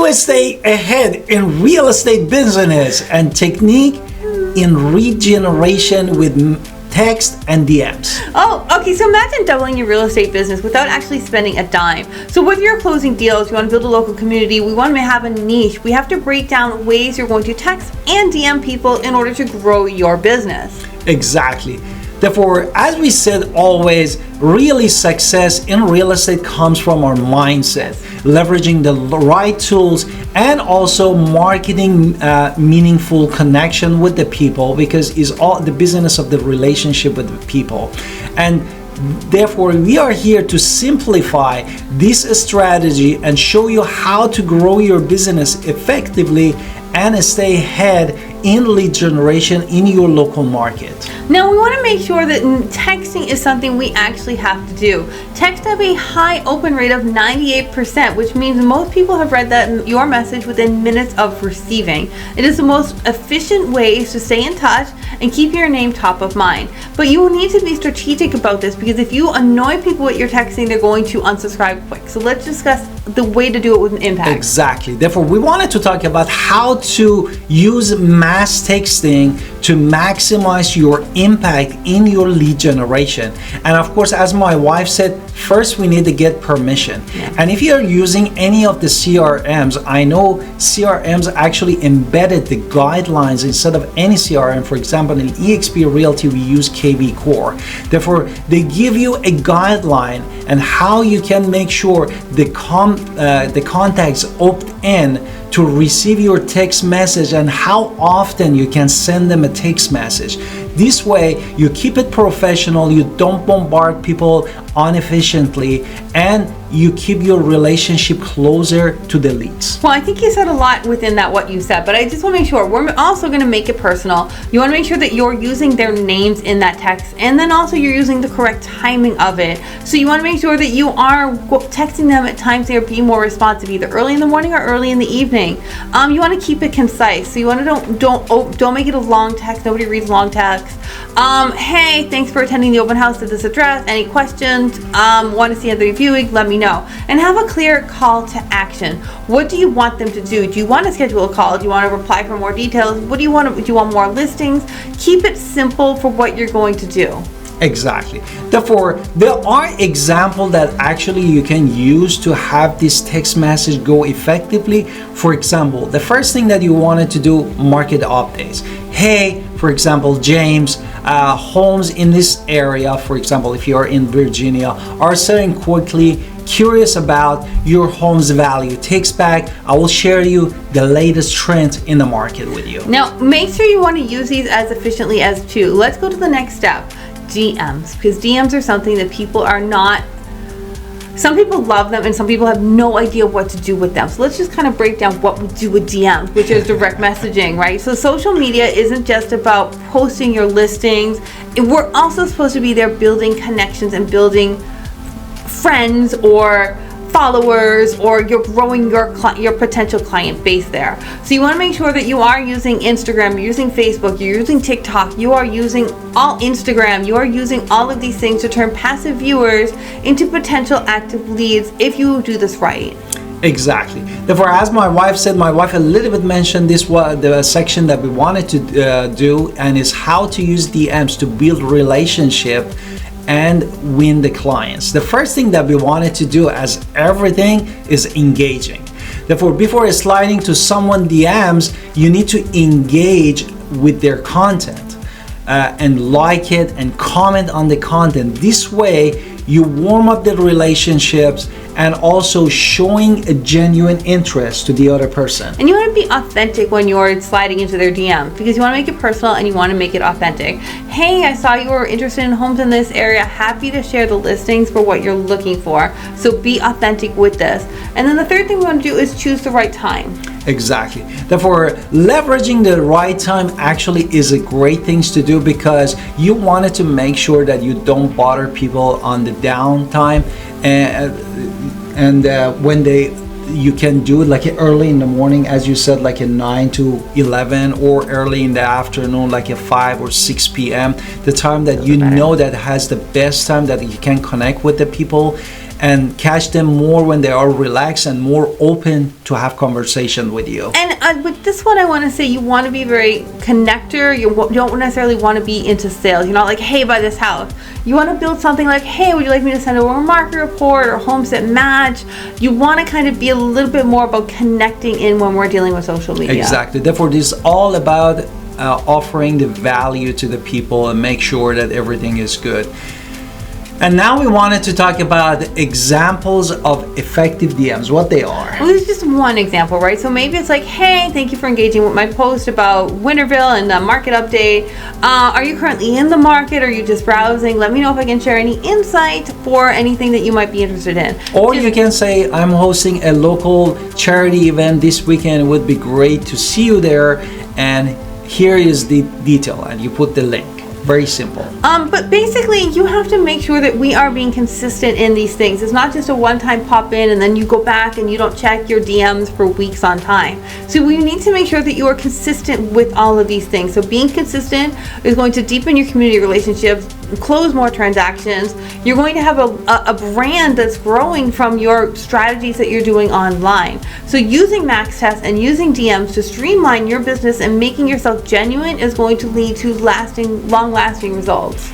to stay ahead in real estate business and technique in lead generation with text and DMs. Oh, okay, so imagine doubling your real estate business without actually spending a dime. So whether you're closing deals, you want to build a local community, we want to have a niche, we have to break down ways you're going to text and DM people in order to grow your business. Exactly. Therefore, as we said always, really success in real estate comes from our mindset, leveraging the right tools and also marketing meaningful connection with the people, because it's all the business of the relationship with the people. And therefore, we are here to simplify this strategy and show you how to grow your business effectively and stay ahead in lead generation in your local market. Now we want to make sure that texting is something we actually have to do. Text have a high open rate of 98%, which means most people have read that your message within minutes of receiving. It is the most efficient way to stay in touch and keep your name top of mind. But you will need to be strategic about this, because if you annoy people with your texting, they're going to unsubscribe quick. So let's discuss the way to do it with an impact. Exactly. Therefore, we wanted to talk about how to use mass texting to maximize your impact in your lead generation. And of course, as my wife said, first we need to get permission. Yeah. And if you're using any of the CRMs, I know CRMs actually embedded the guidelines instead of any CRM. For example, in eXp Realty, we use kvCORE. Therefore, they give you a guideline and how you can make sure the contacts opt in to receive your text message and how often you can send them a text message. This way, you keep it professional, you don't bombard people inefficiently, and you keep your relationship closer to the leads. Well, I think you said a lot within that, what you said, but I just want to make sure we're also going to make it personal. You want to make sure that you're using their names in that text, and then also you're using the correct timing of it. So you want to make sure that you are texting them at times they're being more responsive, either early in the morning or early in the evening. You want to keep it concise. So you want to don't make it a long text. Nobody reads long text. Hey, thanks for attending the open house at this address. Any questions? Want to see other viewing? Let me know. And have a clear call to action. What do you want them to do? Do you want to schedule a call? Do you want to reply for more details? What do you want? Do you want more listings? Keep it simple for what you're going to do. Exactly. Therefore, there are examples that actually you can use to have this text message go effectively. For example, the first thing that you wanted to do, market updates. Hey, for example, James, homes in this area, for example, if you're in Virginia, are selling quickly. Curious about your home's value. Text back. I will share you the latest trends in the market with you. Now, make sure you want to use these as efficiently as two. Let's go to the next step. DMs, because DMs are something that people are not, some people love them and some people have no idea what to do with them. So let's just kind of break down what we do with DMs, which is direct messaging, right? So social media isn't just about posting your listings. We're also supposed to be there building connections and building friends or followers, or you're growing your potential client base there. So you want to make sure that you are using Instagram, you're using Facebook, you're using TikTok, you are using all Instagram, you are using all of these things to turn passive viewers into potential active leads if you do this right. Exactly. Therefore, as my wife said, my wife a little bit mentioned this was the section that we wanted to do, and is how to use DMs to build relationship and win the clients. The first thing that we wanted to do, as everything, is engaging. Therefore, before sliding to someone DMs, you need to engage with their content and like it and comment on the content. This way, you warm up the relationships and also showing a genuine interest to the other person. And you want to be authentic when you're sliding into their DM, because you want to make it personal and you want to make it authentic. Hey, I saw you were interested in homes in this area. Happy to share the listings for what you're looking for. So be authentic with this. And then the third thing we want to do is choose the right time. Exactly. Therefore, leveraging the right time actually is a great thing to do, because you wanted to make sure that you don't bother people on the downtime, and when you can do it like early in the morning, as you said, like at 9 to 11, or early in the afternoon, like at 5 or 6 p.m. The time that you know that has the best time that you can connect with the people. and catch them more when they are relaxed and more open to have conversation with you. And with this one, I want to say you want to be very connector. You don't necessarily want to be into sales. You're not like, hey, buy this house. You want to build something like, hey, would you like me to send over a market report or home set match? You want to kind of be a little bit more about connecting in when we're dealing with social media. Exactly. Therefore, this is all about offering the value to the people and make sure that everything is good. And now we wanted to talk about examples of effective DMs, what they are. Well, this is just one example, right? So maybe it's like, hey, thank you for engaging with my post about Winterville and the market update. Are you currently in the market? Or are you just browsing? Let me know if I can share any insight for anything that you might be interested in. Or you can say, I'm hosting a local charity event this weekend. It would be great to see you there. And here is the detail. And you put the link. Very simple. But basically, you have to make sure that we are being consistent in these things. It's not just a one-time pop in and then you go back and you don't check your DMs for weeks on time. So we need to make sure that you are consistent with all of these things. So being consistent is going to deepen your community relationships, close more transactions. You're going to have a brand that's growing from your strategies that you're doing online. So using max tests and using DMs to streamline your business and making yourself genuine is going to lead to long-lasting results.